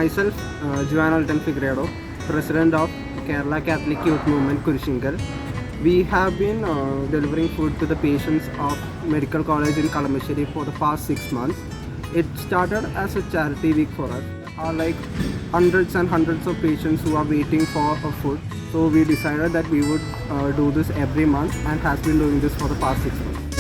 Myself, Juan Alton Figueredo, President of Kerala Catholic Youth Movement Kurishingal. We have been delivering food to the patients of Medical College in Kalamassery for the past 6 months. It started as a charity week for us. There are like hundreds and hundreds of patients who are waiting for food. So we decided that we would do this every month and has been doing this for the past 6 months.